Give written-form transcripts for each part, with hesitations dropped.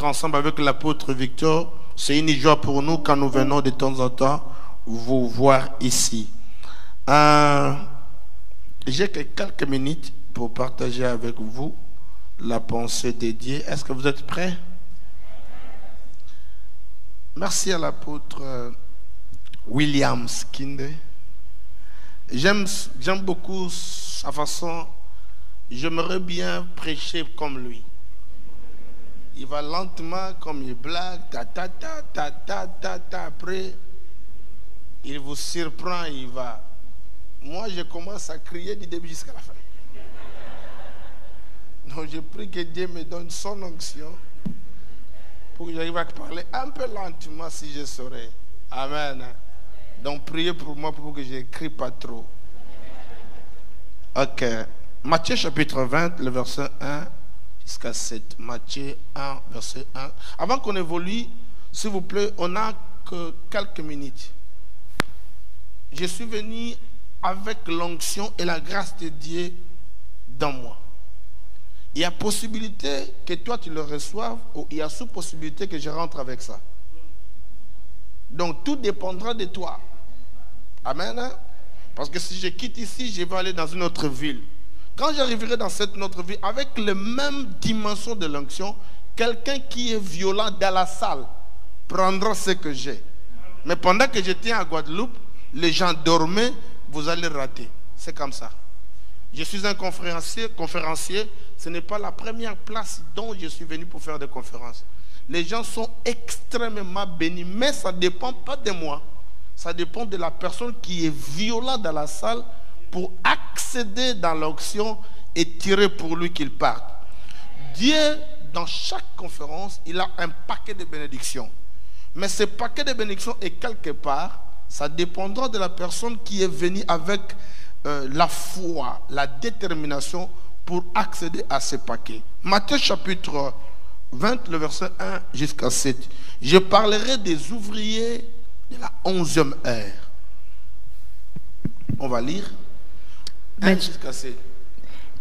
être ensemble avec l'apôtre Victor. C'est une joie pour nous quand nous venons de temps en temps vous voir ici. J'ai quelques minutes pour partager avec vous la pensée dédiée. Est-ce que vous êtes prêts? Merci à l'apôtre William Skinde. J'aime beaucoup sa façon. J'aimerais bien prêcher comme lui. Il va lentement, comme il blague, après, il vous surprend, il va. Moi, je commence à crier du début jusqu'à la fin. Donc, je prie que Dieu me donne son onction pour que j'arrive à parler un peu lentement si je saurais. Amen. Donc, priez pour moi pour que je n'écris pas trop. Ok. Matthieu chapitre 20, le verset 1 jusqu'à 7. Matthieu 1, verset 1. Avant qu'on évolue, s'il vous plaît, on n'a que quelques minutes. Je suis venu avec l'onction et la grâce de Dieu dans moi. Il y a possibilité que toi tu le reçoives ou il y a sous-possibilité que je rentre avec ça. Donc tout dépendra de toi. Amen. Parce que si je quitte ici, je vais aller dans une autre ville. Quand j'arriverai dans cette autre ville, avec la même dimension de l'onction, quelqu'un qui est violent dans la salle prendra ce que j'ai. Mais pendant que j'étais à Guadeloupe, les gens dormaient, vous allez rater. C'est comme ça. Je suis un conférencier. Ce n'est pas la première place dont je suis venu pour faire des conférences. Les gens sont extrêmement bénis, mais ça ne dépend pas de moi. Ça dépend de la personne qui est violente dans la salle pour accéder dans l'onction et tirer pour lui qu'il parte. Dieu, dans chaque conférence, il a un paquet de bénédictions. Mais ce paquet de bénédictions est quelque part, ça dépendra de la personne qui est venue avec la foi, la détermination pour accéder à ce paquet. Matthieu chapitre 20, le verset 1 jusqu'à 7. Je parlerai des ouvriers de la 11e heure. On va lire 1 jusqu'à 7.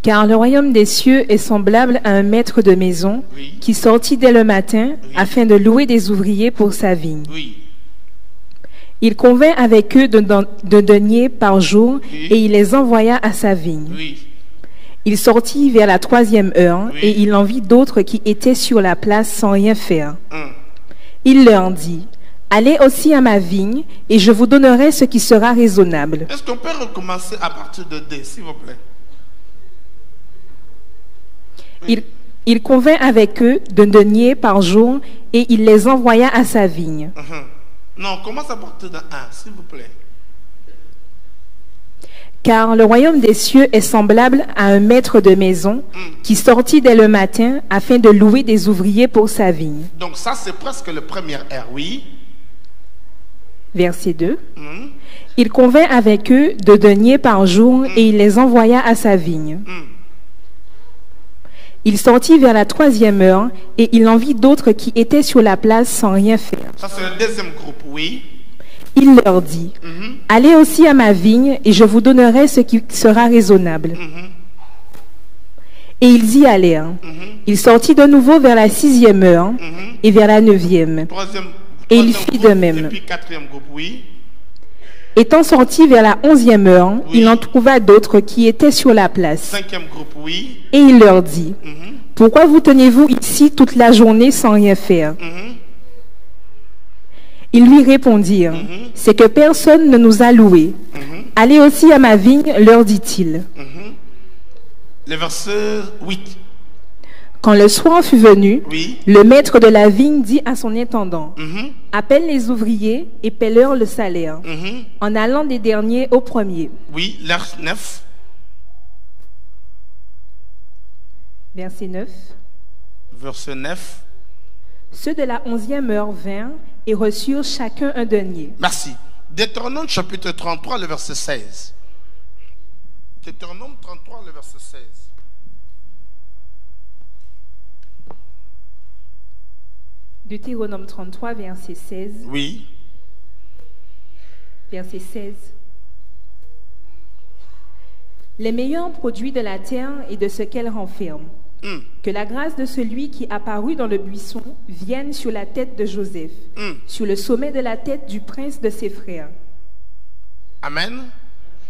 Car le royaume des cieux est semblable à un maître de maison qui sortit dès le matin afin de louer des ouvriers pour sa vigne. Il convint avec eux de deniers par jour et il les envoya à sa vigne. Il sortit vers la 3e heure et il en vit d'autres qui étaient sur la place sans rien faire. Il leur dit: allez aussi à ma vigne et je vous donnerai ce qui sera raisonnable. Est-ce qu'on peut recommencer à partir de D, s'il vous plaît? Il convint avec eux de deniers par jour et il les envoya à sa vigne. Non, commence à partir de 1, s'il vous plaît. Car le royaume des cieux est semblable à un maître de maison qui sortit dès le matin afin de louer des ouvriers pour sa vigne. Donc ça, c'est presque le premier R, oui. Verset 2. Il convint avec eux de deniers par jour et il les envoya à sa vigne. Il sortit vers la 3e heure et il en vit d'autres qui étaient sur la place sans rien faire. Ça, c'est le deuxième groupe, oui. Il leur dit: allez aussi à ma vigne et je vous donnerai ce qui sera raisonnable. Et ils y allèrent. Il sortit de nouveau vers la 6e heure et vers la 9e. Et il fit de même. Et puis 4e groupe, oui. Étant sorti vers la 11e heure, il en trouva d'autres qui étaient sur la place. 5e groupe, oui. Et il leur dit: pourquoi vous tenez-vous ici toute la journée sans rien faire? Ils lui répondirent: c'est que personne ne nous a loués. Allez aussi à ma vigne, leur dit-il. Le verset 8. Quand le soir fut venu, le maître de la vigne dit à son intendant: appelle les ouvriers et paie-leur le salaire, en allant des derniers aux premiers. Oui, l'heure 9. Verset 9. Verset 9. Ceux de la 11e heure vinrent et reçurent chacun un denier. Merci. Deutéronome chapitre 33, le verset 16. Deutéronome 33, le verset 16. Deutéronome 33, verset 16. Oui. Verset 16. Les meilleurs produits de la terre et de ce qu'elle renferme, Que la grâce de celui qui apparut dans le buisson vienne sur la tête de Joseph, sur le sommet de la tête du prince de ses frères. Amen.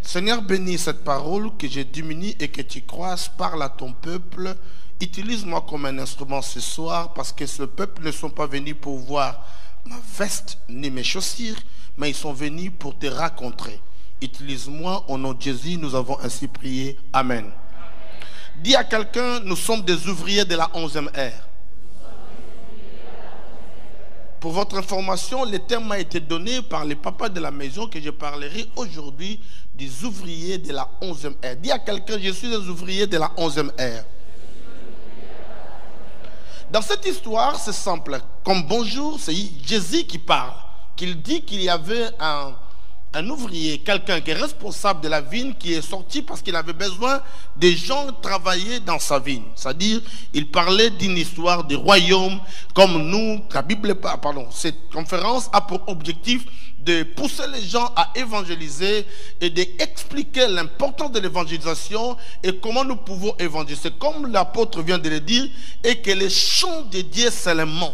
Seigneur, bénis cette parole, que je diminue et que tu croisses, parle à ton peuple. Utilise-moi comme un instrument ce soir, parce que ce peuple ne sont pas venus pour voir ma veste ni mes chaussures, mais ils sont venus pour te rencontrer. Utilise-moi, au nom de Jésus, nous avons ainsi prié. Amen. Dis à quelqu'un, nous sommes des ouvriers de la 11e ère. Pour votre information, le thème m'a été donné par les papas de la maison que je parlerai aujourd'hui des ouvriers de la 11e ère. Dis à quelqu'un, je suis des ouvriers de la 11e ère. Dans cette histoire, c'est simple. Comme bonjour, c'est Jésus qui parle. Qu'il dit qu'il y avait un ouvrier, quelqu'un qui est responsable de la vigne, qui est sorti parce qu'il avait besoin des gens travailler dans sa vigne. C'est-à-dire, il parlait d'une histoire du royaume, comme nous, la Bible, cette conférence a pour objectif de pousser les gens à évangéliser et d'expliquer l'importance de l'évangélisation et comment nous pouvons évangéliser. Comme l'apôtre vient de le dire, et que les champs de Dieu, c'est le monde.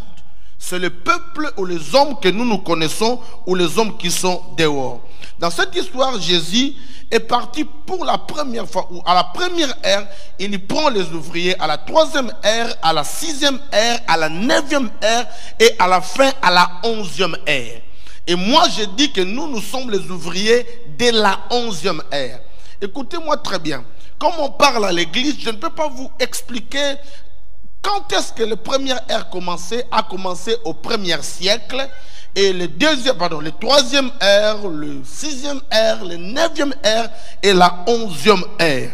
C'est le peuple ou les hommes que nous connaissons ou les hommes qui sont dehors. Dans cette histoire, Jésus est parti pour la première fois, ou à la première ère, il prend les ouvriers, à la 3e ère, à la 6e ère, à la 9e ère et à la fin à la 11e ère. Et moi je dis que nous sommes les ouvriers de la 11e ère. Écoutez-moi très bien. Comme on parle à l'église, je ne peux pas vous expliquer quand est-ce que la première ère a commencé au 1er siècle, et le 3e ère, le 6e ère, le 9e ère et la 11e ère.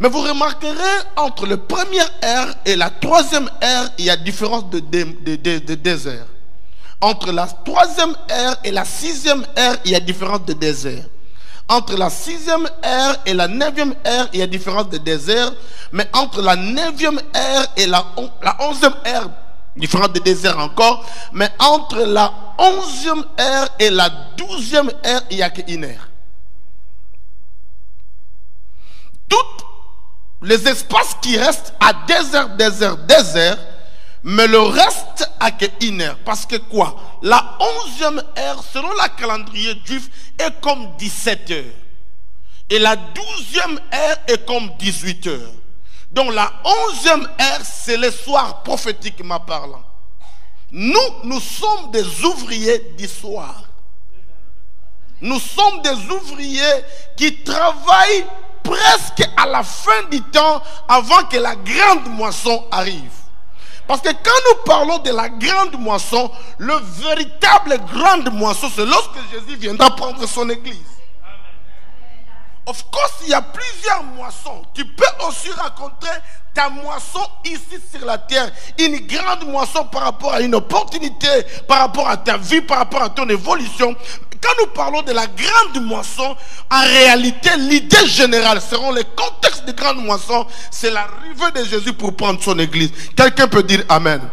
Mais vous remarquerez, entre la première ère et la 3e ère, il y a différence de 2 ères. Entre la 3e ère et la 6e ère, il y a différence de 2 ères. Entre la 6e ère et la 9e ère, il y a différence de 2 ères. Mais entre la 9e ère et la 11e ère, différence de 2 ères encore. Mais entre la 11e ère et la 12e ère, il n'y a qu'une ère. Tous les espaces qui restent à 2 heures, mais le reste à qu'une heure. Parce que quoi? La 11e ère, selon la calendrier juif, est comme 17 heures. Et la 12e ère est comme 18 heures. Donc la 11e ère, c'est le soir prophétiquement parlant. Nous sommes des ouvriers du soir. Nous sommes des ouvriers qui travaillent presque à la fin du temps avant que la grande moisson arrive. Parce que quand nous parlons de la grande moisson, le véritable grande moisson, c'est lorsque Jésus viendra prendre son église. Of course, il y a plusieurs moissons. Tu peux aussi raconter ta moisson ici sur la terre. Une grande moisson par rapport à une opportunité, par rapport à ta vie, par rapport à ton évolution. Quand nous parlons de la grande moisson, en réalité, l'idée générale, selon le contexte de grande moisson, c'est l'arrivée de Jésus pour prendre son église. Quelqu'un peut dire Amen.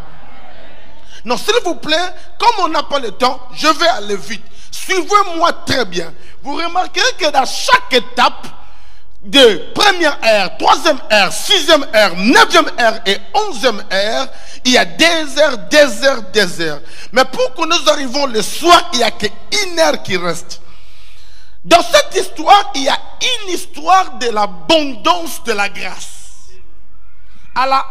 Non, s'il vous plaît, comme on n'a pas le temps, je vais aller vite. Suivez-moi très bien. Vous remarquerez que dans chaque étape de première ère, 3e ère, 6e ère, 9e ère et 11e ère, il y a 2 heures, 2 heures, 2 heures. Mais pour que nous arrivions le soir, il n'y a qu'une heure qui reste. Dans cette histoire, il y a une histoire de l'abondance de la grâce. À la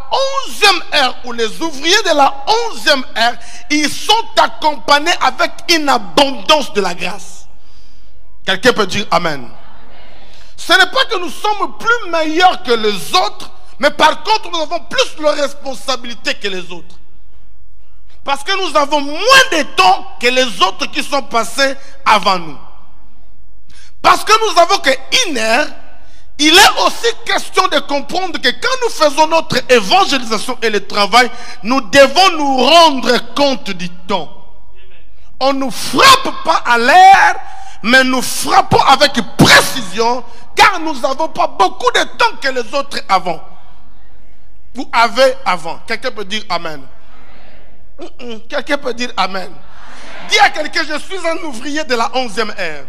11e ère, où les ouvriers de la 11e ère, ils sont accompagnés avec une abondance de la grâce. Quelqu'un peut dire Amen. Ce n'est pas que nous sommes plus meilleurs que les autres, mais par contre nous avons plus de responsabilités que les autres. Parce que nous avons moins de temps que les autres qui sont passés avant nous. Parce que nous avons qu'une heure, il est aussi question de comprendre que quand nous faisons notre évangélisation et le travail, nous devons nous rendre compte du temps. On ne nous frappe pas à l'air, mais nous frappons avec précision, car nous n'avons pas beaucoup de temps que les autres avant. Vous avez avant. Quelqu'un peut dire Amen. Quelqu'un peut dire Amen. Dis à quelqu'un, je suis un ouvrier de la 11e ère.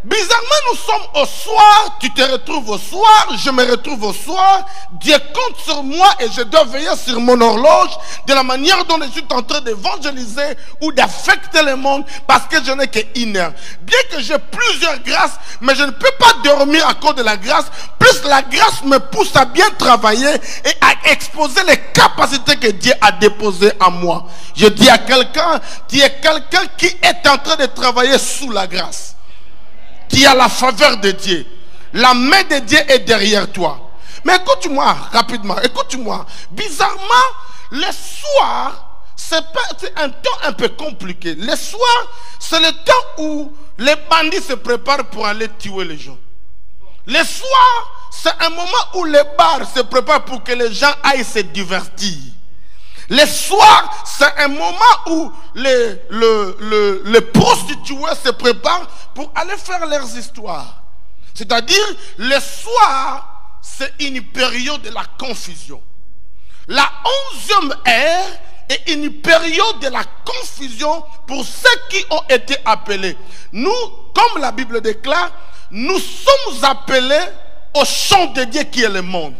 bizarrement, nous sommes au soir, tu te retrouves au soir, je me retrouve au soir, Dieu compte sur moi et je dois veiller sur mon horloge de la manière dont je suis en train d'évangéliser ou d'affecter le monde parce que je n'ai qu'une heure. Bien que j'ai plusieurs grâces, mais je ne peux pas dormir à cause de la grâce, plus la grâce me pousse à bien travailler et à exposer les capacités que Dieu a déposées en moi. Je dis à quelqu'un, tu es quelqu'un qui est en train de travailler sous la grâce. Qui a la faveur de Dieu. La main de Dieu est derrière toi. Mais écoute-moi rapidement, écoute-moi. Bizarrement, le soir, c'est un temps un peu compliqué. Le soir, c'est le temps où les bandits se préparent pour aller tuer les gens. Le soir, c'est un moment où les bars se préparent pour que les gens aillent se divertir. Le soir, c'est un moment où les prostituées se préparent pour aller faire leurs histoires. C'est-à-dire, le soir, c'est une période de la confusion. La 11e heure est une période de la confusion pour ceux qui ont été appelés. Nous, comme la Bible déclare, nous sommes appelés au champ de Dieu qui est le monde.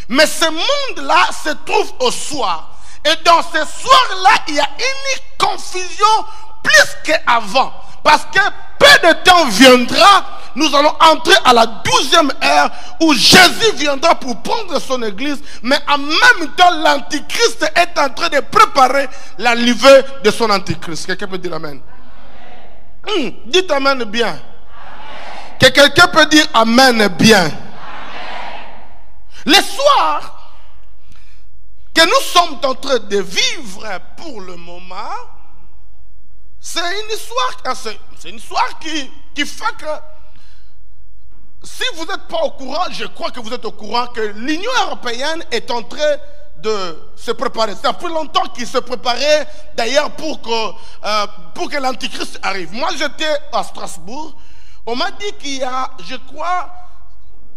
Mais ce monde-là se trouve au soir. Et dans ce soir-là, il y a une confusion plus qu'avant. Parce que peu de temps viendra, nous allons entrer à la 12e heure où Jésus viendra pour prendre son église. Mais en même temps, l'antichrist est en train de préparer l'arrivée de son antichrist. Quelqu'un peut dire amen? Dites amen bien. Amen. Que quelqu'un peut dire amen bien. Amen. Le soir que nous sommes en train de vivre pour le moment, c'est une histoire qui fait que si vous n'êtes pas au courant, je crois que vous êtes au courant que l'Union européenne est en train de se préparer. Ça fait longtemps qu'ils se préparaient d'ailleurs pour que l'antichrist arrive. Moi j'étais à Strasbourg, on m'a dit qu'il y a, je crois,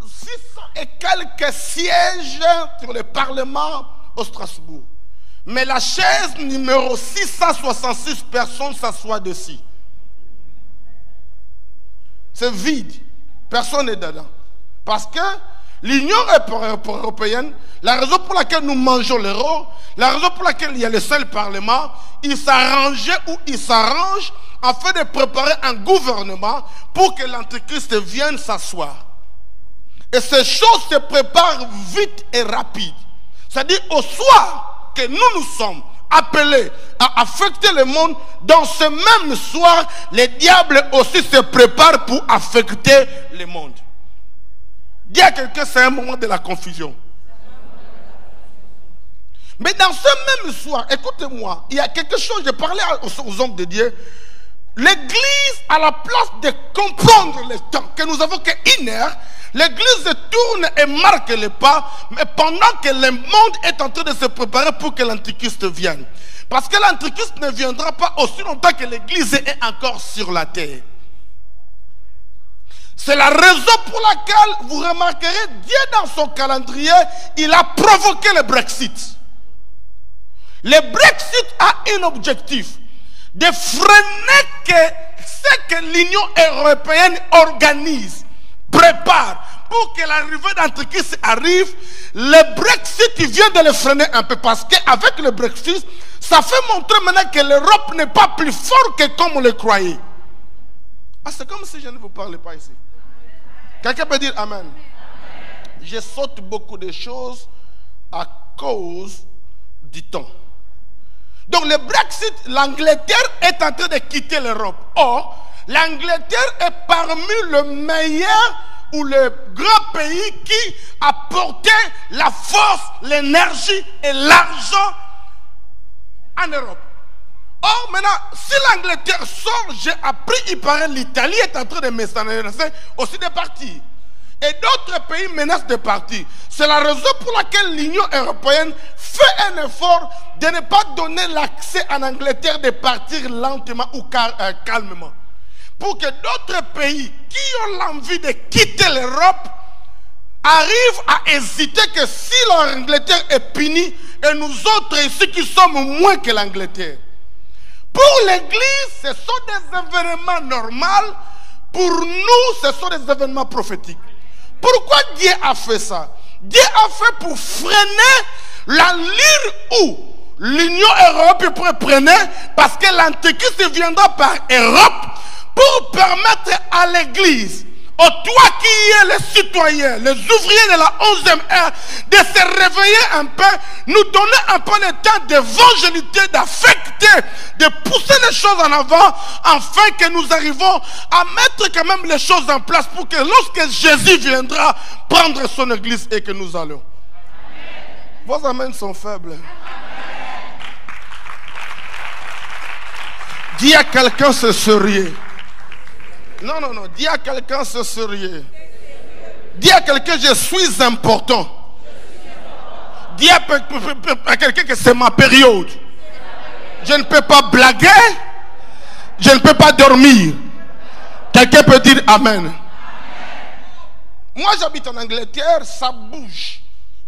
600 et quelques sièges sur le Parlement au Strasbourg. Mais la chaise numéro 666 personnes s'assoient dessus. C'est vide. Personne n'est dedans. Parce que l'Union européenne, la raison pour laquelle nous mangeons l'euro, la raison pour laquelle il y a le seul Parlement, ils s'arrangeaient ou ils s'arrangent afin de préparer un gouvernement pour que l'antichrist vienne s'asseoir. Et ces choses se préparent vite et rapide. C'est-à-dire au soir que nous sommes appelés à affecter le monde, dans ce même soir, les diables aussi se préparent pour affecter le monde. Dis à quelqu'un, c'est un moment de la confusion. Mais dans ce même soir, écoutez-moi, il y a quelque chose, je parlais aux hommes de Dieu. L'église, à la place de comprendre le temps, que nous avons qu'une heure, l'église tourne et marque les pas, mais pendant que le monde est en train de se préparer pour que l'antichrist vienne. Parce que l'antichrist ne viendra pas aussi longtemps que l'église est encore sur la terre. C'est la raison pour laquelle vous remarquerez, Dieu dans son calendrier, il a provoqué le Brexit. Le Brexit a un objectif, de freiner ce que l'Union européenne organise, prépare, pour que l'arrivée d'antichrist arrive. Le Brexit vient de le freiner un peu, parce qu'avec le Brexit, ça fait montrer maintenant que l'Europe n'est pas plus forte que comme on le croyait. Ah, c'est comme si je ne vous parlais pas ici. Quelqu'un peut dire amen. Amen. Je saute beaucoup de choses à cause du temps. Donc le Brexit, l'Angleterre est en train de quitter l'Europe. Or, l'Angleterre est parmi le meilleur ou le grand pays qui a porté la force, l'énergie et l'argent en Europe. Or, maintenant, si l'Angleterre sort, j'ai appris, il paraît, l'Italie est en train de menacer aussi de partir. Et d'autres pays menacent de partir. C'est la raison pour laquelle l'Union européenne fait un effort de ne pas donner l'accès en Angleterre de partir lentement ou calmement. Pour que d'autres pays qui ont l'envie de quitter l'Europe arrivent à hésiter que si l'Angleterre est punie et nous autres ici qui sommes moins que l'Angleterre. Pour l'Église, ce sont des événements normaux Pour nous, ce sont des événements prophétiques. Pourquoi Dieu a fait ça? Dieu a fait pour freiner la ligne où l'Union européenne prenait, parce que l'Antéchrist viendra par Europe pour permettre à l'Église, toi qui es les citoyens, les ouvriers de la 11e ère, de se réveiller un peu, nous donner un peu le temps d'évangélité, d'affecter, de pousser les choses en avant, afin que nous arrivons à mettre quand même les choses en place pour que lorsque Jésus viendra prendre son église et que nous allons. Vos amens sont faibles. Dis à quelqu'un ce sérieux. Non. Dis à quelqu'un ce sérieux. Dis à quelqu'un je suis important. Dis à quelqu'un que c'est ma période. Je ne peux pas blaguer. Je ne peux pas dormir. Quelqu'un peut dire Amen. Moi j'habite en Angleterre, ça bouge.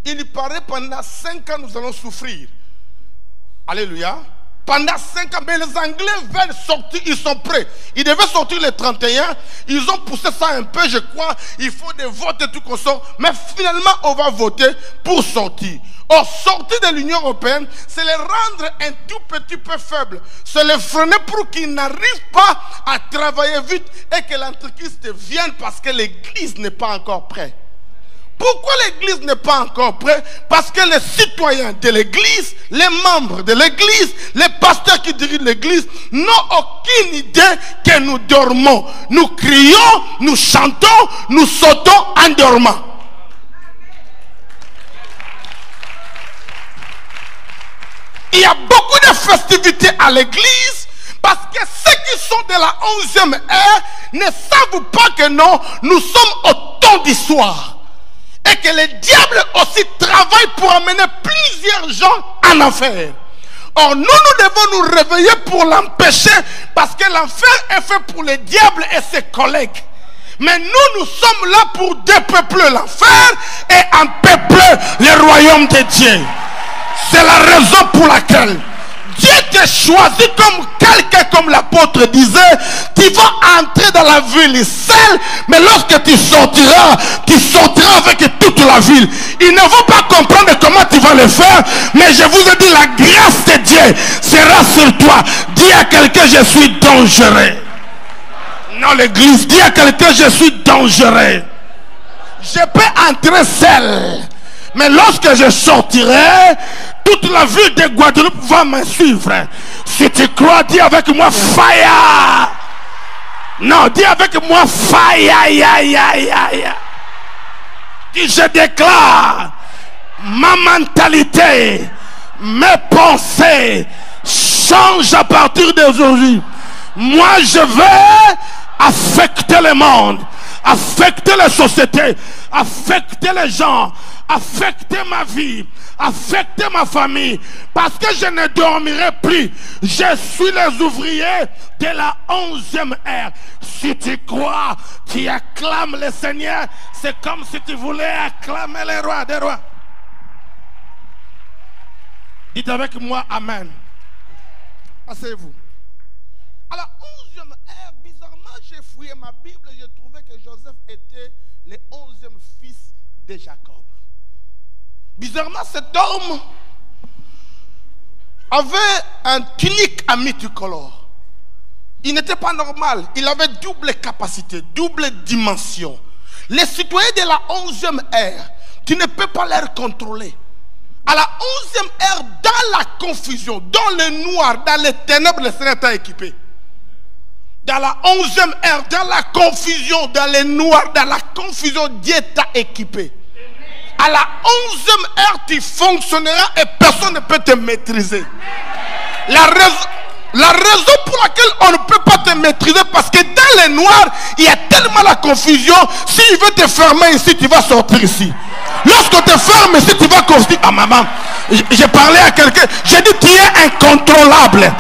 Il paraît pendant 5 ans nous allons souffrir. Alléluia. Pendant 5 ans, mais les Anglais veulent sortir, ils sont prêts. Ils devaient sortir le 31, ils ont poussé ça un peu, je crois. Il faut des votes et tout comme ça. Mais finalement, on va voter pour sortir. Or, sortir de l'Union européenne, c'est les rendre un tout petit peu faibles. C'est les freiner pour qu'ils n'arrivent pas à travailler vite et que l'Antéchrist vienne parce que l'Église n'est pas encore prête. Pourquoi l'Église n'est pas encore prête? Parce que les citoyens de l'Église, les membres de l'Église, les pasteurs qui dirigent l'Église n'ont aucune idée que nous dormons. Nous crions, nous chantons, nous sautons en dormant. Il y a beaucoup de festivités à l'Église parce que ceux qui sont de la 11e ère ne savent pas que non, nous sommes au temps d'histoire. Et que le diable aussi travaille pour amener plusieurs gens en enfer. Or, nous devons nous réveiller pour l'empêcher, parce que l'enfer est fait pour le diable et ses collègues. Mais nous sommes là pour dépeupler l'enfer et empeupler le royaume de Dieu. C'est la raison pour laquelle Dieu t'a choisi comme quelqu'un, comme l'apôtre disait. Tu vas entrer dans la ville seul, mais lorsque tu sortiras avec toute la ville. Ils ne vont pas comprendre comment tu vas le faire, mais je vous ai dit, la grâce de Dieu sera sur toi. Dis à quelqu'un, je suis dangereux. Non, l'église, dis à quelqu'un, je suis dangereux. Je peux entrer seul, mais lorsque je sortirai, toute la ville de Guadeloupe va me suivre. Si tu crois, dis avec moi fire. Non, dis avec moi fire. Dis, je déclare, ma mentalité, mes pensées changent à partir d'aujourd'hui. Moi, je vais affecter le monde, affecter la société, affecter les gens, affecter ma vie, affecter ma famille, parce que je ne dormirai plus. Je suis les ouvriers de la 11e ère. Si tu crois, tu acclames le Seigneur, c'est comme si tu voulais acclamer les rois des rois. Dites avec moi Amen. Asseyez-vous. À la 11e ère, bizarrement, j'ai fouillé ma Bible et j'ai trouvé que Joseph était le 11e fils de Jacob. Bizarrement, cet homme avait un tunique à multicolore. Il n'était pas normal. Il avait double capacité, double dimension. Les citoyens de la 11e ère, tu ne peux pas les contrôler. À la 11e ère, dans la confusion, dans le noir, dans les ténèbres, le Seigneur t'a équipé. Dans la 11e ère, dans la confusion, dans le noir, dans la confusion, Dieu t'a équipé. À la 11e ère, tu fonctionneras et personne ne peut te maîtriser. La raison pour laquelle on ne peut pas te maîtriser, parce que dans le noir, il y a tellement la confusion. S'il veut te fermer ici, tu vas sortir ici. Lorsqu'on te ferme ici, tu vas constater. Ah maman, j'ai parlé à quelqu'un, j'ai dit tu es incontrôlable.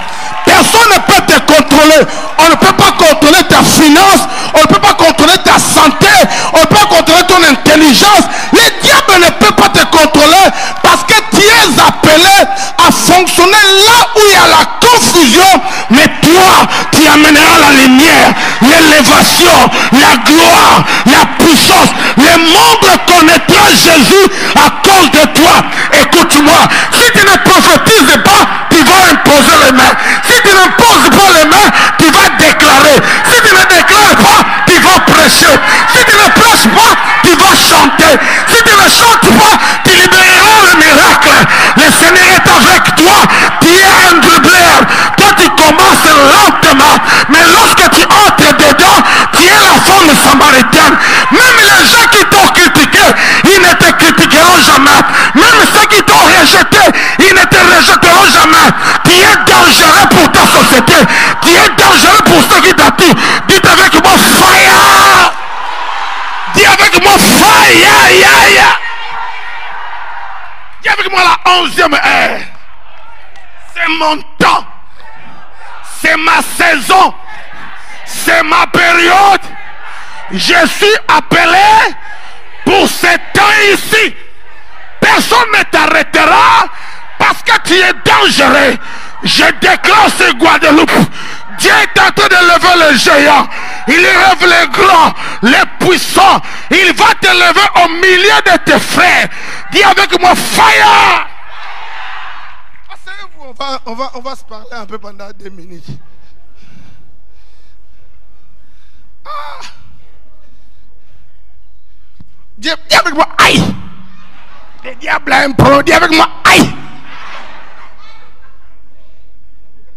Personne ne peut te contrôler. On ne peut pas contrôler ta finance, on ne peut pas contrôler ta santé, on ne peut pas contrôler ton intelligence. Le diable ne peut pas te contrôler parce que tu es appelé à fonctionner là où il y a la confusion. Mais toi, tu amèneras la lumière. l'élévation, la gloire, la puissance. Le monde connaîtra Jésus à cause de toi. Écoute-moi, si tu ne prophétises pas, tu vas imposer les mains. Si tu n'imposes pas les mains, tu vas déclarer. Si tu ne déclares pas, tu vas prêcher. Si tu ne prêches pas, tu vas chanter. Si tu ne chantes pas, tu libéreras le miracle. Le Seigneur est avec toi. Tu es un dribbleur. Toi, tu commences lentement. Mais lorsque tu entres dedans, tu es la femme samaritaine. Même les gens qui t'ont critiqué, ils ne te critiqueront jamais. Même ceux qui t'ont rejeté, ils ne te rejetteront jamais. Tu es dangereux pour ta société. Tu es dangereux pour ceux qui t'attirent. Dites avec moi, fire! Dis avec moi, fire! Dis avec moi la 11e heure. C'est mon temps. C'est ma saison. C'est ma période. Je suis appelé pour ce temps ici. Personne ne t'arrêtera parce que tu es dangereux. Je déclare ce Guadeloupe. Dieu est en train de lever les géants. Il lève les grands, les puissants. Il va te lever au milieu de tes frères. Dis avec moi, fire! Asseyez-vous, on va se parler un peu pendant 2 minutes. Ah. Dis avec moi, aïe! Le diable a un pro, dis avec moi, aïe!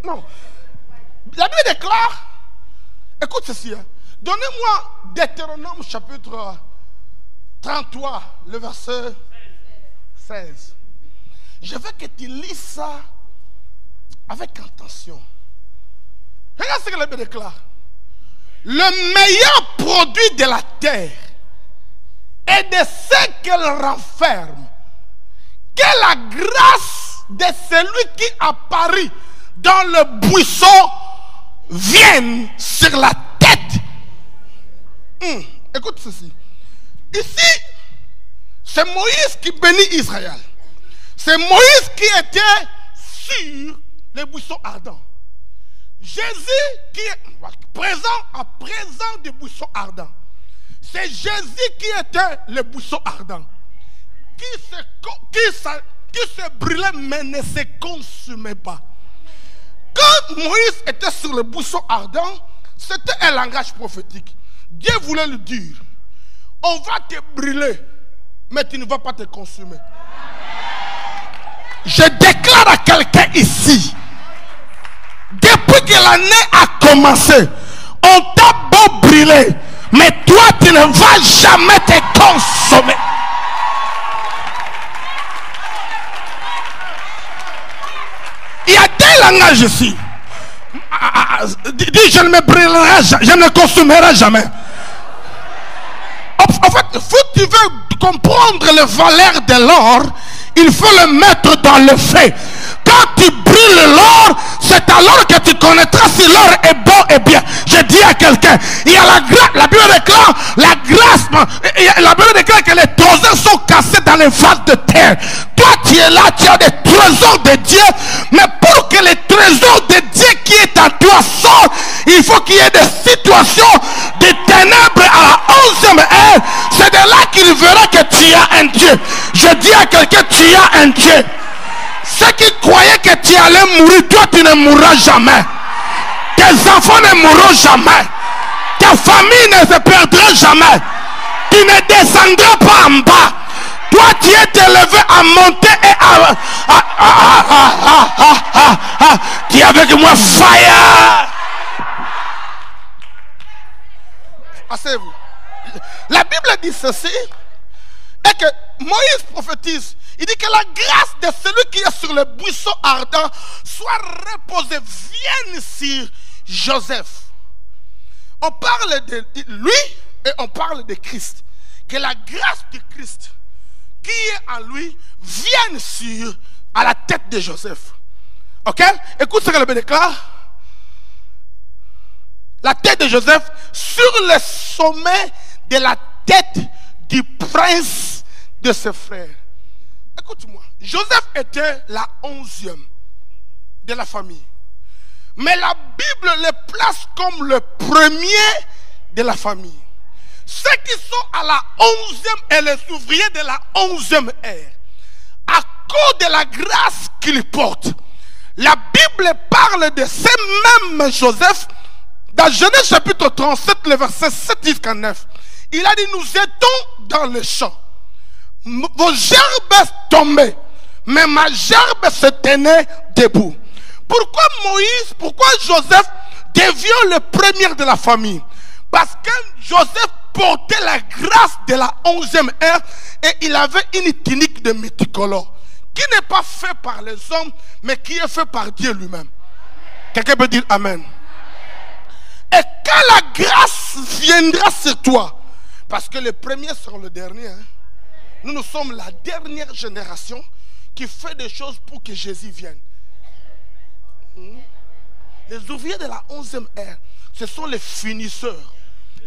Non. La Bible déclare, écoute ceci, hein. Donnez-moi Deutéronome chapitre 33, le verset 16. Je veux que tu lises ça avec attention. Regarde ce que la Bible déclare. Le meilleur produit de la terre et de ce qu'elle renferme, que la grâce de celui qui apparaît dans le buisson vienne sur la tête. Écoute ceci. Ici, c'est Moïse qui bénit Israël. C'est Moïse qui était sur les buissons ardents. Jésus qui est présent des buissons ardents. C'est Jésus qui était le buisson ardent. Qui se brûlait mais ne se consumait pas. Quand Moïse était sur le buisson ardent, c'était un langage prophétique. Dieu voulait lui dire, on va te brûler, mais tu ne vas pas te consumer. Je déclare à quelqu'un ici, depuis que l'année a commencé, on t'a beau brûler, mais toi tu ne vas jamais te consommer. Il y a 2 langages ici. Dis, je ne me brûlerai, je ne consumerai jamais. En fait, si tu veux comprendre la valeur de l'or, il faut le mettre dans le feu. Quand tu brûles l'or, c'est alors que tu connaîtras si l'or est bon et bien. Je dis à quelqu'un, il y a la grâce, la Bible déclare, la grâce, la Bible déclare que les trésors sont cassés dans les vases de terre. Toi tu es là, tu as des trésors de Dieu, mais pour que les trésors de Dieu qui est en toi sortent, il faut qu'il y ait des situations de ténèbres à la 11e heure. C'est de là qu'il verra que tu as un Dieu. Je dis à quelqu'un, tu as un Dieu. Ceux qui croyaient que tu allais mourir, toi tu ne mourras jamais. Tes enfants ne mourront jamais. Ta famille ne se perdra jamais. Tu ne descendras pas en bas. Toi tu es élevé à monter et tu es avec moi, fire. Asseyez-vous. La Bible dit ceci, et que Moïse prophétise. Il dit que la grâce de celui qui est sur le buisson ardent soit reposée, vienne sur Joseph. On parle de lui et on parle de Christ. Que la grâce de Christ qui est en lui vienne à la tête de Joseph. Ok? Écoute ce que la Bible déclare. La tête de Joseph sur le sommet de la tête du prince de ses frères. Écoute-moi, Joseph était la 11e de la famille. Mais la Bible les place comme le premier de la famille. Ceux qui sont à la 11e et les ouvriers de la 11e ère, à cause de la grâce qu'ils portent, la Bible parle de ce même Joseph dans Genèse chapitre 37, le verset 7 jusqu'à 9. Il a dit, nous étions dans le champ. Vos gerbes tombaient, mais ma gerbe se tenait debout. Pourquoi Moïse, pourquoi Joseph devient le premier de la famille? Parce que Joseph portait la grâce de la 11e ère et il avait une tunique de multicolore qui n'est pas fait par les hommes, mais qui est fait par Dieu lui-même. Quelqu'un peut dire Amen. Et quand la grâce viendra sur toi, parce que les premiers sont les derniers, hein, nous sommes la dernière génération qui fait des choses pour que Jésus vienne. Les ouvriers de la 11e ère, ce sont les finisseurs.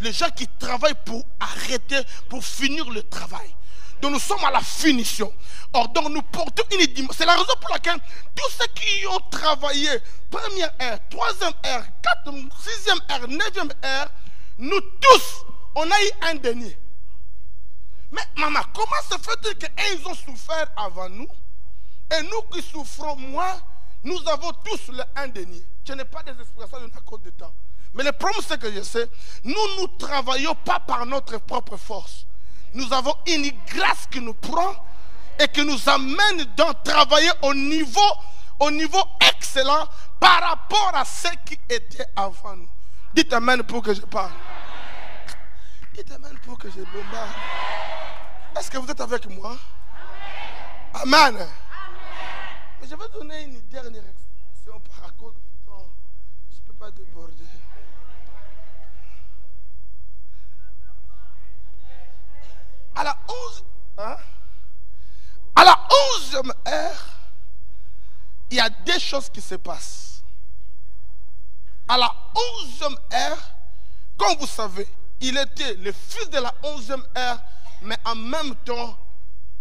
Les gens qui travaillent pour arrêter, pour finir le travail. Donc nous sommes à la finition. Or donc nous portons une dimension. C'est la raison pour laquelle tous ceux qui ont travaillé première ère, troisième ère, 6e ère, 9e ère, nous tous, on a eu un denier. Mais maman, comment se fait-il qu'ils ont souffert avant nous et nous qui souffrons moins, nous avons tous le un denier? Je n'ai pas des explications à cause de temps. Mais le problème, c'est que je sais, nous ne travaillons pas par notre propre force. Nous avons une grâce qui nous prend et qui nous amène dans travailler au niveau excellent par rapport à ceux qui étaient avant nous. Dites Amen pour que je parle. Dites Amen pour que je bombarde. Est-ce que vous êtes avec moi? Amen. Mais je vais donner une dernière explication par cause du temps. Je ne peux pas déborder. À la 11e ère, il y a des choses qui se passent. À la 11e ère, comme vous savez, il était le fils de la 11e ère, mais en même temps,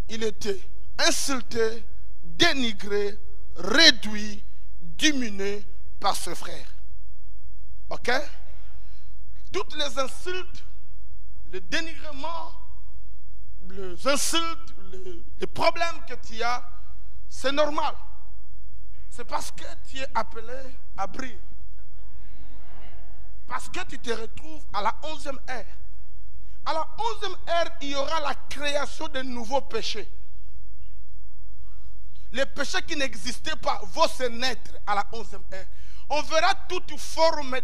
il était insulté, dénigré, réduit, diminué par ses frères. Ok? Toutes les insultes, le dénigrement, les insultes, les problèmes que tu as, c'est normal. C'est parce que tu es appelé à briller. Parce que tu te retrouves à la 11e ère. À la 11e ère, il y aura la création de nouveaux péchés. Les péchés qui n'existaient pas vont se naître à la 11e ère. On verra toute forme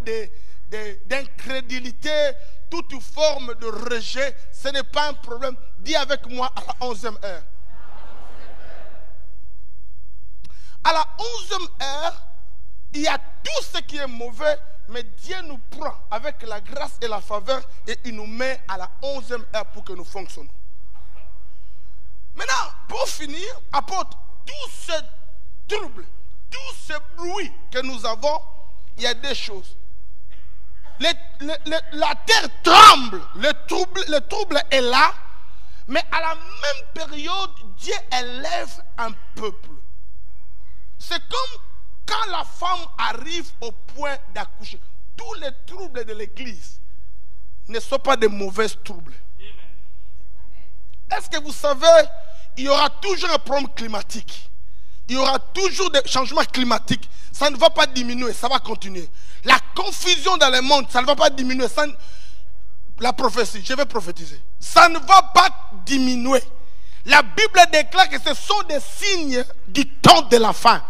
d'incrédulité, toute forme de rejet. Ce n'est pas un problème. Dis avec moi à la 11e ère. À la 11e ère, il y a tout ce qui est mauvais, mais Dieu nous prend avec la grâce et la faveur et il nous met à la 11e ère pour que nous fonctionnions. Maintenant, pour finir, apôtre, tout ce trouble, tout ce bruit que nous avons, il y a des choses. La terre tremble, le trouble est là, mais à la même période, Dieu élève un peuple. C'est comme quand la femme arrive au point d'accoucher. Tous les troubles de l'église ne sont pas de mauvais troubles. Est-ce que vous savez, il y aura toujours un problème climatique. Il y aura toujours des changements climatiques. Ça ne va pas diminuer, ça va continuer. La confusion dans le monde, ça ne va pas diminuer. La prophétie, je vais prophétiser. Ça ne va pas diminuer. La Bible déclare que ce sont des signes du temps de la fin.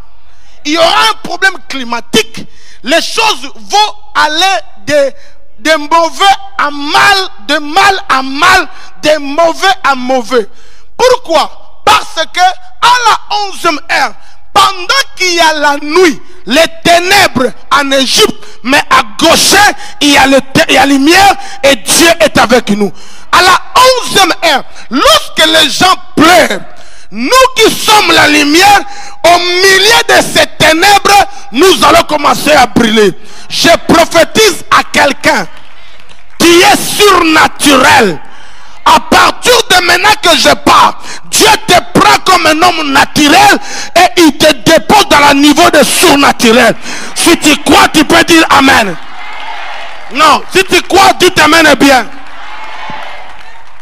Il y aura un problème climatique. Les choses vont aller de mauvais à mal, de mal à mal, de mauvais à mauvais. Pourquoi? Parce que à la 11e ère, pendant qu'il y a la nuit, les ténèbres en Égypte, mais à gauche, il y a la lumière et Dieu est avec nous. À la 11e ère, lorsque les gens pleurent, nous qui sommes la lumière, au milieu de ces ténèbres, nous allons commencer à briller. Je prophétise à quelqu'un qui est surnaturel. À partir de maintenant que je parle, Dieu te prend comme un homme naturel et il te dépose dans le niveau de surnaturel. Si tu crois, tu peux dire Amen. Non, si tu crois, tu t'amènes bien.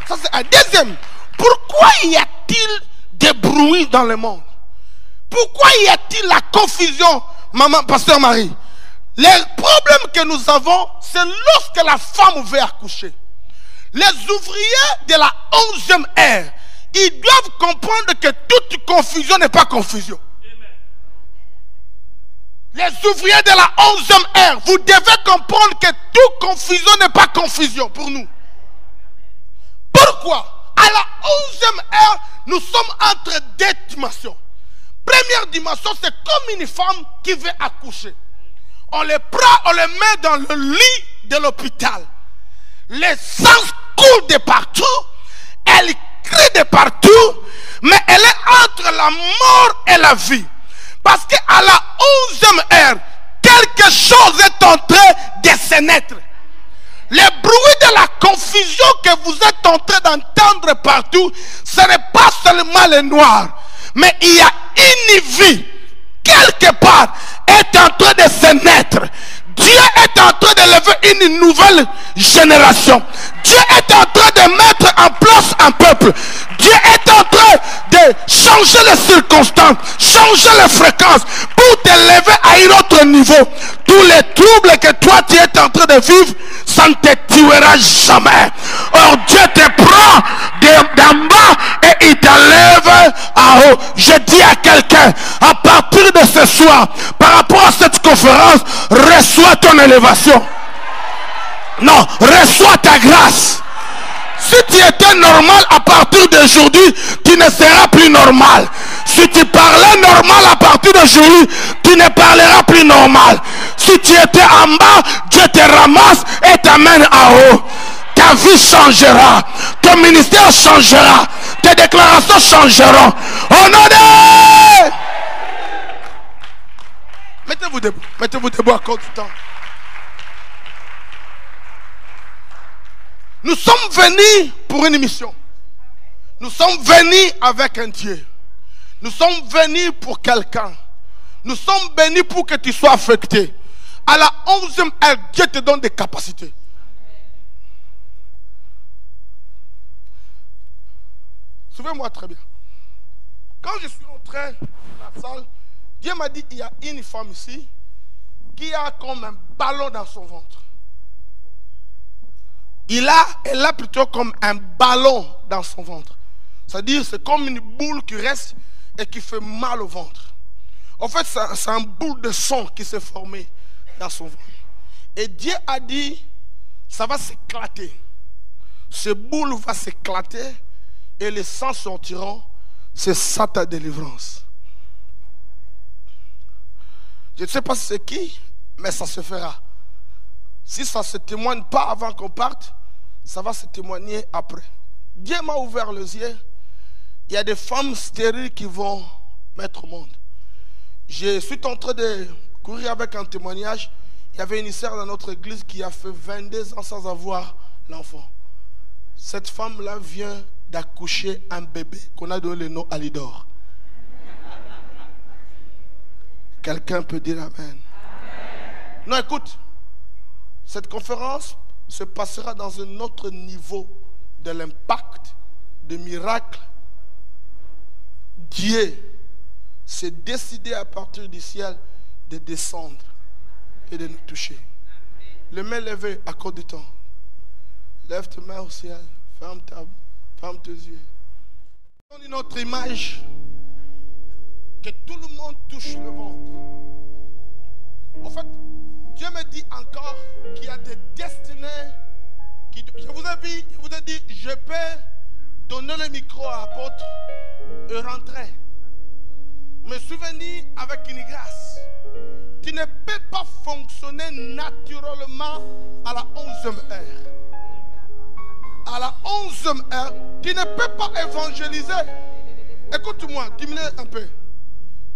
Ça c'est un deuxième. Pourquoi y a-t-il des bruits dans le monde? Pourquoi y a-t-il la confusion, maman, pasteur Marie? Les problèmes que nous avons, c'est lorsque la femme veut accoucher. Les ouvriers de la 11e ère, ils doivent comprendre que toute confusion n'est pas confusion. Les ouvriers de la 11e ère, vous devez comprendre que toute confusion n'est pas confusion pour nous. Pourquoi? À la 11e ère, nous sommes entre deux dimensions. Première dimension, c'est comme une femme qui veut accoucher. On les prend, on les met dans le lit de l'hôpital. Les sangs coulent de partout. Elle crie de partout. Mais elle est entre la mort et la vie. Parce qu'à la 11e ère, quelque chose est en train de se naître. Les bruits de la confusion que vous êtes en train d'entendre partout, ce n'est pas seulement le noir. Mais il y a une vie, quelque part, est en train de se naître. Dieu est en train d'élever une nouvelle génération. Dieu est en train de mettre en place un peuple. Dieu est en train de changer les circonstances, changer les fréquences pour t'élever à un autre niveau. Tous les troubles que toi tu es en train de vivre, ça ne te tuera jamais. Or Dieu te prend d'en bas et il t'enlève en haut. Je dis à quelqu'un, à partir de ce soir, par rapport à cette conférence, reçois ton élévation. Non, reçois ta grâce. Si tu étais normal à partir d'aujourd'hui, tu ne seras plus normal. Si tu parlais normal à partir d'aujourd'hui, tu ne parleras plus normal. Si tu étais en bas, Dieu te ramasse et t'amène en haut. Ta vie changera. Ton ministère changera. Tes déclarations changeront. Au nom de... Mettez-vous debout. Mettez-vous debout à cause du temps. Nous sommes venus pour une mission. Nous sommes venus avec un Dieu. Nous sommes venus pour quelqu'un. Nous sommes venus pour que tu sois affecté. À la 11e ère, Dieu te donne des capacités. Suivez-moi très bien. Quand je suis entré dans la salle, Dieu m'a dit, il y a une femme ici qui a comme un ballon dans son ventre. Elle a plutôt comme un ballon dans son ventre. C'est-à-dire, c'est comme une boule qui reste et qui fait mal au ventre. En fait, c'est un boule de sang qui s'est formé dans son ventre. Et Dieu a dit, ça va s'éclater. Ce boule va s'éclater et les sangs sortiront. C'est ça ta délivrance. Je ne sais pas c'est qui, mais ça se fera. Si ça ne se témoigne pas avant qu'on parte, ça va se témoigner après. Dieu m'a ouvert les yeux. Il y a des femmes stériles qui vont mettre au monde. Je suis en train de courir avec un témoignage. Il y avait une sœur dans notre église qui a fait 22 ans sans avoir l'enfant. Cette femme-là vient d'accoucher un bébé qu'on a donné le nom Alidor. Quelqu'un peut dire Amen. Amen. Non, écoute. Cette conférence se passera dans un autre niveau de l'impact, des miracles. Dieu s'est décidé à partir du ciel de descendre et de nous toucher. Les mains levées à cause du temps. Lève tes mains au ciel. Ferme tes yeux. On a une autre image que tout le monde touche le ventre. En fait, Dieu me dit encore qu'il y a des destinées. Je vous ai dit, je peux donner le micro à l'apôtre et rentrer. Me souvenir avec une grâce. Tu ne peux pas fonctionner naturellement à la 11e heure. À la 11e heure, tu ne peux pas évangéliser. Écoute-moi, diminue un peu.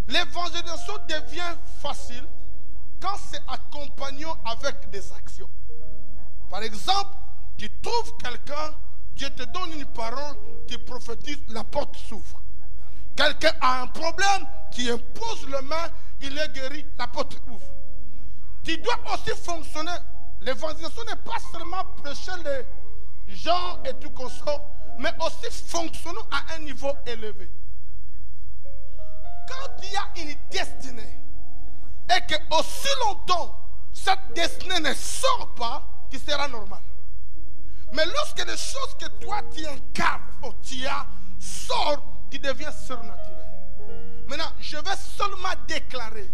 L'évangélisation devient facile quand c'est accompagné avec des actions. Par exemple, tu trouves quelqu'un, Dieu te donne une parole, tu prophétises, la porte s'ouvre. Quelqu'un a un problème, tu imposes le main, il est guéri, la porte ouvre. tu dois aussi fonctionner. L'évangélisation n'est pas seulement prêcher les gens et tout qu'on sort, mais aussi fonctionner à un niveau élevé. Quand il y a une destinée et que aussi longtemps cette destinée ne sort pas, tu seras normal. Mais lorsque les choses que toi tu incarnes ou tu as sortent, tu deviens surnaturel. Maintenant, je vais seulement déclarer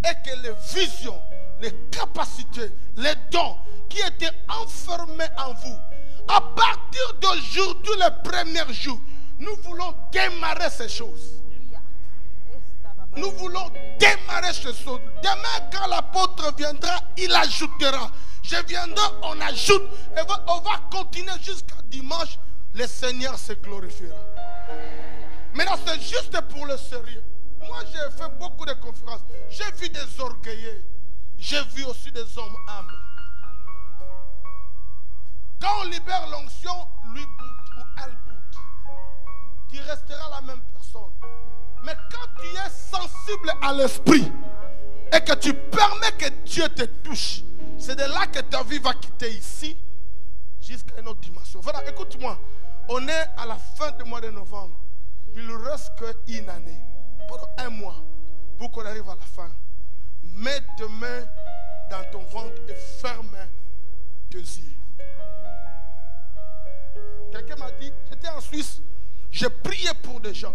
et que les visions, les capacités, les dons qui étaient enfermés en vous, à partir d'aujourd'hui, le premier jour, nous voulons démarrer ces choses. Nous voulons démarrer ces choses. Demain, quand l'apôtre viendra, il ajoutera. Je viendrai, on ajoute. Et on va continuer jusqu'à dimanche. Le Seigneur se glorifiera. Maintenant, c'est juste pour le sérieux. Moi, j'ai fait beaucoup de conférences. J'ai vu des orgueilleux. J'ai vu aussi des hommes humbles. Quand on libère l'onction, lui boute ou elle boute. Tu resteras la même personne. Mais quand tu es sensible à l'esprit et que tu permets que Dieu te touche, c'est de là que ta vie va quitter ici jusqu'à une autre dimension. Voilà, écoute-moi. On est à la fin du mois de novembre. Il ne reste qu'une année. Pendant un mois. Pour qu'on arrive à la fin. Mets tes mains dans ton ventre et ferme tes yeux. Quelqu'un m'a dit, j'étais en Suisse, j'ai prié pour des gens.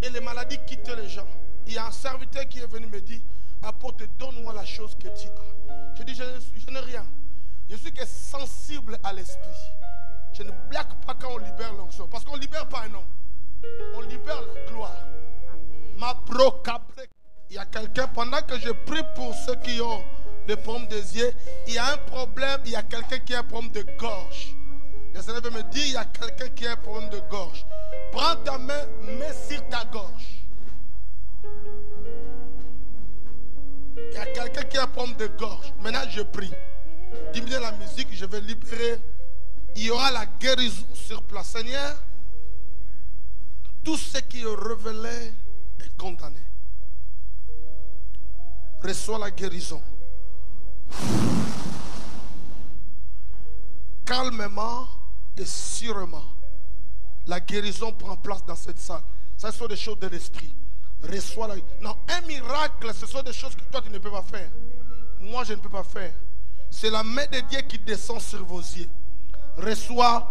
Et les maladies quittaient les gens. Il y a un serviteur qui est venu me dire, apporte, donne-moi la chose que tu as. Je dis, je n'ai rien. Je suis que sensible à l'esprit. Je ne blague pas quand on libère l'onction. Parce qu'on ne libère pas un homme. On libère la gloire. Ma brocabré. Il y a quelqu'un, pendant que je prie pour ceux qui ont des problèmes des yeux, il y a un problème, il y a quelqu'un qui a un problème de gorge. Le Seigneur veut me dire, il y a quelqu'un qui a un problème de gorge. Prends ta main, mets sur ta gorge. Il y a quelqu'un qui a un problème de gorge. Maintenant, je prie. Diminuez la musique, je vais libérer. Il y aura la guérison sur place. Seigneur, tout ce qui est révélé est condamné. Reçois la guérison. Calmement et sûrement, la guérison prend place dans cette salle. Ça, ce sont des choses de l'esprit. Reçois la... Non, un miracle, ce sont des choses que toi tu ne peux pas faire. Moi, je ne peux pas faire. C'est la main de Dieu qui descend sur vos yeux. Reçois.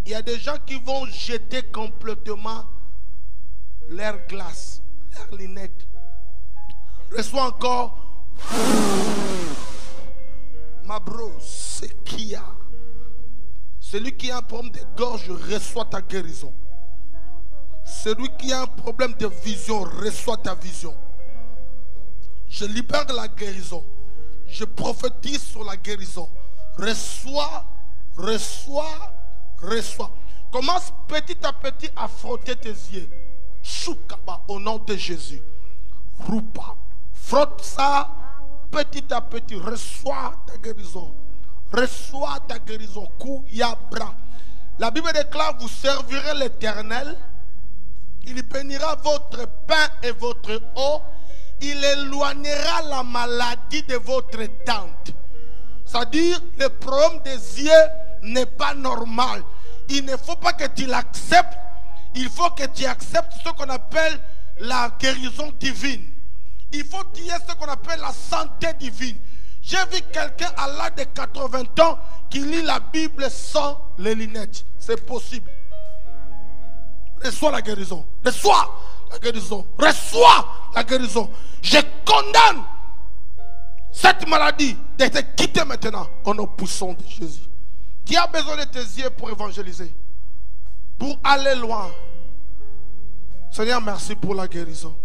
Il y a des gens qui vont jeter complètement leur glace, leur lunette. Reçois encore. Ma bro, c'est qui a. Celui qui a un problème de gorge, reçoit ta guérison. Celui qui a un problème de vision, reçoit ta vision. Je libère la guérison. Je prophétise sur la guérison. Reçois, reçois, reçois. Commence petit à petit à frotter tes yeux. Choukaba, au nom de Jésus. Roupa. Frotte ça petit à petit. Reçois ta guérison. Reçois ta guérison. Kouyabra. La Bible déclare, vous servirez l'Éternel. Il bénira votre pain et votre eau. Il éloignera la maladie de votre tente. C'est-à-dire, le problème des yeux n'est pas normal. Il ne faut pas que tu l'acceptes. Il faut que tu acceptes ce qu'on appelle la guérison divine. Il faut qu'il y ait ce qu'on appelle la santé divine. J'ai vu quelqu'un à l'âge de 80 ans qui lit la Bible sans les lunettes. C'est possible. Reçois la guérison. Reçois la guérison. Reçois la guérison. Je condamne cette maladie d'être quittée maintenant au nom puissant de Jésus. Tu as besoin de tes yeux pour évangéliser, pour aller loin. Seigneur, merci pour la guérison.